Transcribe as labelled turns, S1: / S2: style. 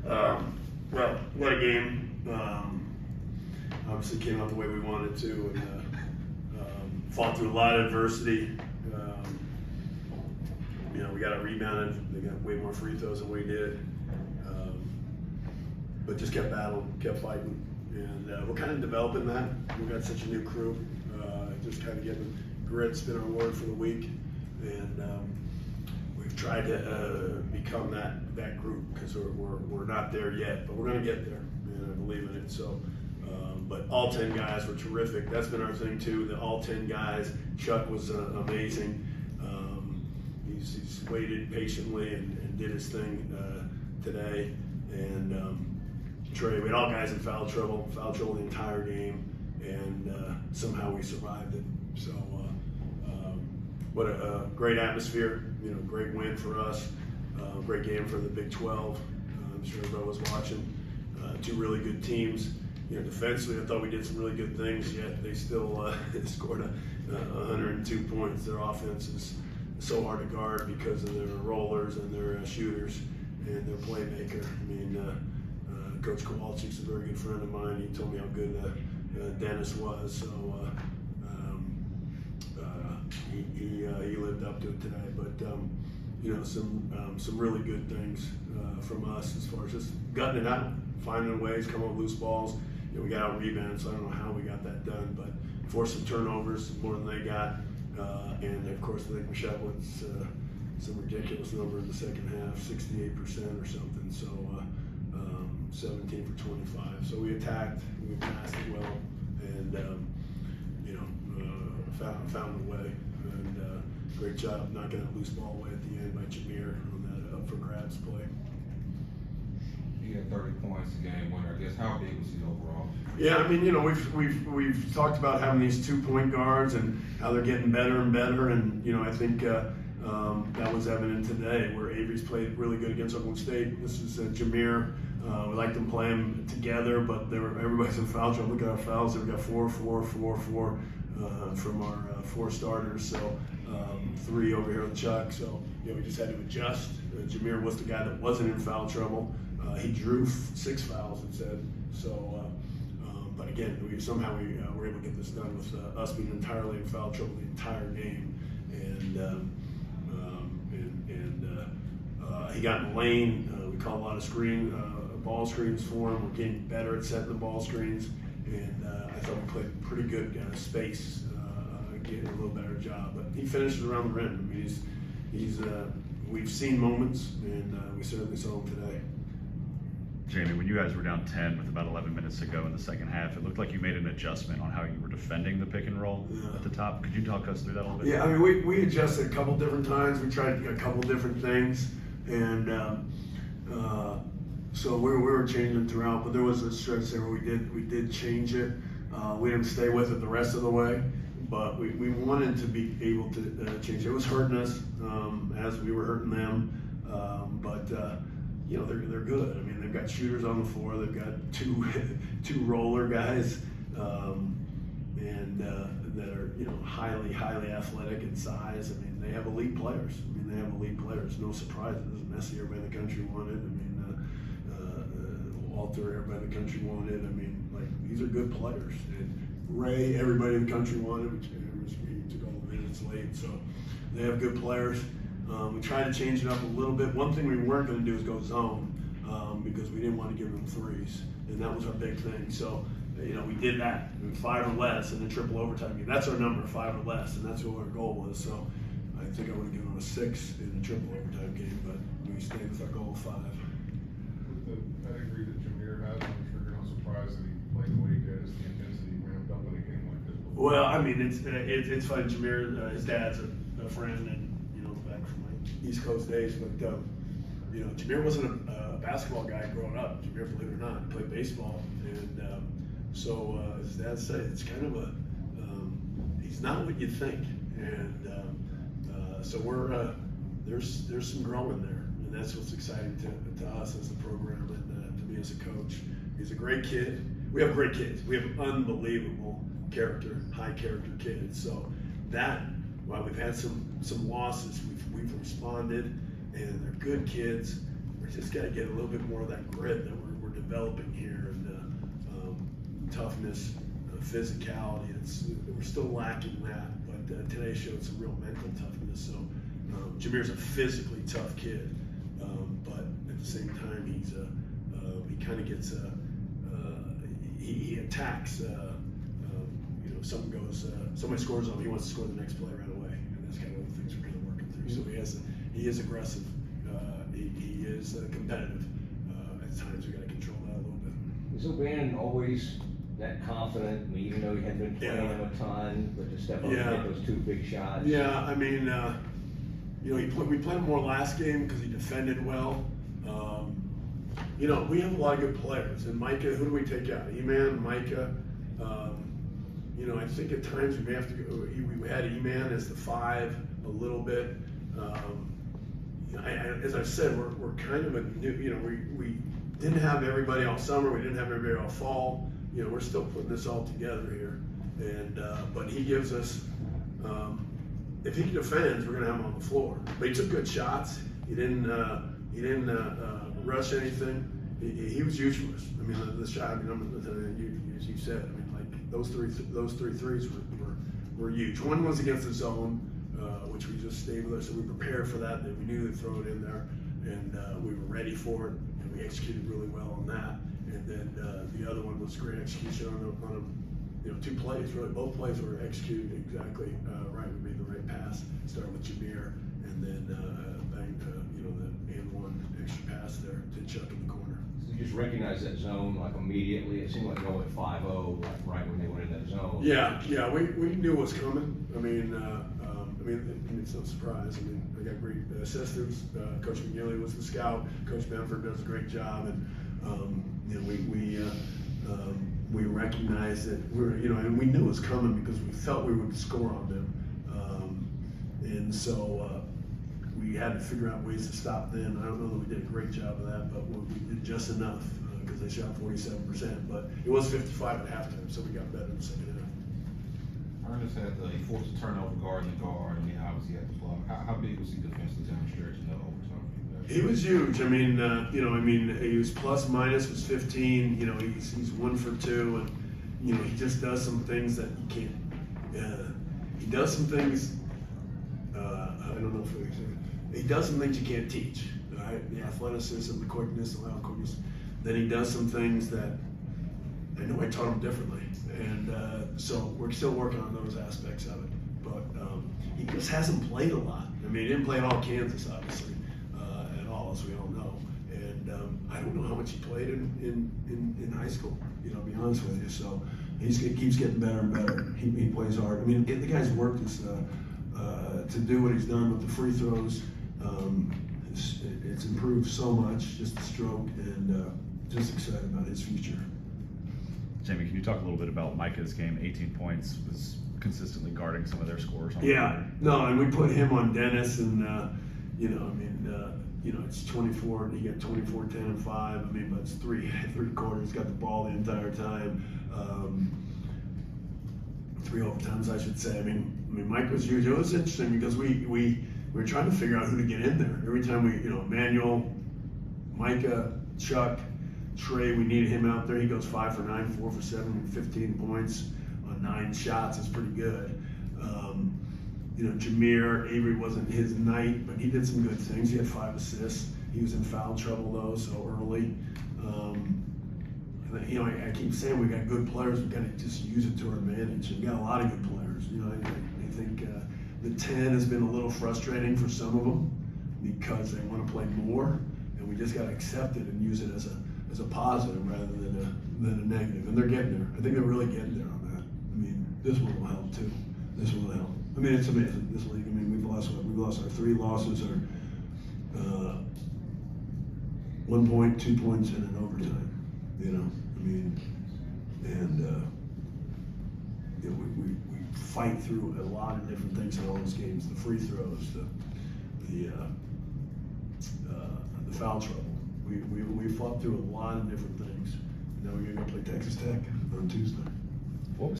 S1: Well, what a game. Obviously came out the way we wanted to, and fought through a lot of adversity. We got out rebounded. They got way more free throws than we did. But just kept battling, kept fighting. And we're kind of developing that. We've got such a new crew. Just kind of getting grit's been our word for the week. And we've tried to become that group, because we're not there yet, but we're going to get there, and I believe in it. So, but all 10 guys were terrific. That's been our thing too. The all 10 guys. Chuck was amazing. He's waited patiently and did his thing today. And Trey, we had all guys in foul trouble the entire game, and somehow we survived it. So what a great atmosphere, great win for us, great game for the Big 12. I'm sure everybody was watching. Two really good teams. Defensively, I thought we did some really good things, yet they still scored 102 points. Their offense is so hard to guard because of their rollers and their shooters and their playmaker. I mean, Coach Kowalczyk's a very good friend of mine. He told me how good Dennis was, so he lived up to it today. But some really good things from us as far as just gutting it out, finding ways, coming up with loose balls. We got out rebounded, so I don't know how we got that done, but forced some turnovers, more than they got. And of course, I think we shot some ridiculous number in the second half, 68% or something. So 17 for 25. So we attacked, we passed it well, and found a way. And great job knocking that loose ball away at the end by Jameer on that up for grabs play.
S2: He had 30 points a game winner. I guess how big was he overall?
S1: Yeah, I mean, we've talked about having these 2-point guards and how they're getting better and better, and I think that was evident today, where Avery's played really good against Oklahoma State. This is Jameer. We like them playing together, but everybody's in foul trouble. Look at our fouls. We've got 4 from our 4 starters. So 3 over here with Chuck. So we just had to adjust. Jameer was the guy that wasn't in foul trouble. He drew 6 fouls instead. So, but again, somehow we were able to get this done with us being entirely in foul trouble the entire game. And he got in the lane. We called a lot of ball screens for him. We're getting better at setting the ball screens, and I thought we played pretty good space, getting a little better job. But he finishes around the rim. I mean, we've seen moments, and we certainly saw him today.
S3: Jamie, when you guys were down 10 with about 11 minutes to go in the second half, it looked like you made an adjustment on how you were defending the pick and roll at the top. Could you talk us through that a little bit?
S1: Yeah, I mean, we adjusted a couple different times. We tried a couple different things, and so we were changing throughout. But there was a stretch there where we did change it. We didn't stay with it the rest of the way, but we wanted to be able to change it. It was hurting us as we were hurting them, but. They're good. I mean, they've got shooters on the floor. They've got two roller guys, and that are highly athletic in size. I mean, they have elite players. No surprises. Messi, everybody in the country wanted. I mean, Walter, everybody in the country wanted. I mean, these are good players. And Ray, everybody in the country wanted, which he took all the minutes late. So they have good players. We tried to change it up a little bit. One thing we weren't going to do is go zone because we didn't want to give them threes, and that was our big thing. So, we did that. 5 or less in the triple overtime game. That's our number, 5 or less, and that's what our goal was. So, I think I would have given them a 6 in the triple overtime game, but we stayed with our goal of 5.
S4: With the pedigree that Jameer has, I'm sure you're not surprised that he played the way he did. As the intensity ramped up in a game like this before.
S1: Well, I mean, it's funny. Jameer, his dad's a friend, and back from my East Coast days, but Jameer wasn't a basketball guy growing up. Jameer, believe it or not, played baseball, and so his dad said it's kind of he's not what you think, and so there's some growing there, and that's what's exciting to us as a program and to me as a coach. He's a great kid. We have great kids. We have unbelievable character, high character kids. So that, while we've had some losses, we've responded, and they're good kids. We're just got to get a little bit more of that grit that we're developing here, and toughness, physicality. We're still lacking that, but today showed some real mental toughness. So Jameer's a physically tough kid, but at the same time, he kind of gets he attacks. Somebody scores on him, he wants to score the next play right away, and that's kind of the things we're kind of working through. So he is aggressive. He is competitive. At times we got to control that a little bit.
S5: Was O'Bannon always that confident? I mean, even though he had been playing him a ton, but to step up and hit those 2 big shots.
S1: Yeah, I mean, we played him more last game because he defended well. We have a lot of good players, and Micah. Who do we take out? E-Man, Micah. I think at times we may have to go. We had E-Man as the 5 a little bit. As I've said, we're kind of a new. We didn't have everybody all summer. We didn't have everybody all fall. We're still putting this all together here, and but he gives us. If he defends, we're going to have him on the floor. But he took good shots. He didn't rush anything. He was huge for us. I mean, the shot. I mean, as you said. I mean, like those three threes were huge. One was against the zone, which we just stayed with us, so we prepared for that. And we knew to throw it in there, and we were ready for it, and we executed really well on that. And then the other one was great execution on 2 plays. Really, both plays were executed exactly right. We made the right pass. Started with Jameer, and then banged the and one extra pass there to Chuck in the corner.
S5: So you just recognize that zone like immediately. It seemed like they went 5-0 like right when they went in that zone.
S1: Yeah, we knew it was coming. I mean, it's no surprise. I mean, I got great assistants. Coach McGinley was the scout. Coach Benford does a great job, and we recognized that and we knew it was coming because we felt we would score on them, and so we had to figure out ways to stop them. I don't know that we did a great job of that, but we did just enough because they shot 47%. But it was 55 at halftime, so we got better in the second half.
S2: Ernest he forced a turnover guard in the guard. I mean, obviously he had to block. How big was he defensively down the stretch in the overtime?
S1: He was huge. I mean, he was plus minus was 15. He's 1 for 2, and he just does some things that you can't. He does some things. I don't know if he does some things you can't teach. Right? The athleticism, the quickness, the loud quickness. Then he does some things that I know I taught him differently, and so we're still working on those aspects of it. But he just hasn't played a lot. I mean, he didn't play at all Kansas, obviously. As we all know, and I don't know how much he played in high school. To be honest with you, so he keeps getting better and better. He plays hard. I mean, the guy's worked to do what he's done with the free throws. It's improved so much, just the stroke, and just excited about his future.
S3: Jamie, can you talk a little bit about Micah's game? 18 points, was consistently guarding some of their scores.
S1: And we put him on Dennis, and it's 24, and he got 24, 10, and 5. I mean, but it's three quarters, got the ball the entire time. 3 overtimes, I should say. I mean, Mike was huge. It was interesting because we were trying to figure out who to get in there. Every time Manuel, Micah, Chuck, Trey, we needed him out there. He goes 5 for 9, 4 for 7, 15 points on 9 shots. It's pretty good. Jameer, Avery wasn't his night, but he did some good things. He had 5 assists. He was in foul trouble though, so early. I keep saying we got good players. We got to just use it to our advantage. We got a lot of good players. I think the 10 has been a little frustrating for some of them because they want to play more, and we just got to accept it and use it as a positive rather than a negative. And they're getting there. I think they're really getting there on that. I mean, this one will help too. This one will help. I mean, it's amazing, this league. I mean, we've lost our 3 losses, or 1 point, 2 points, and an overtime. We fight through a lot of different things in all those games. The free throws, the foul trouble. We fought through a lot of different things. Now we're gonna go play Texas Tech on Tuesday.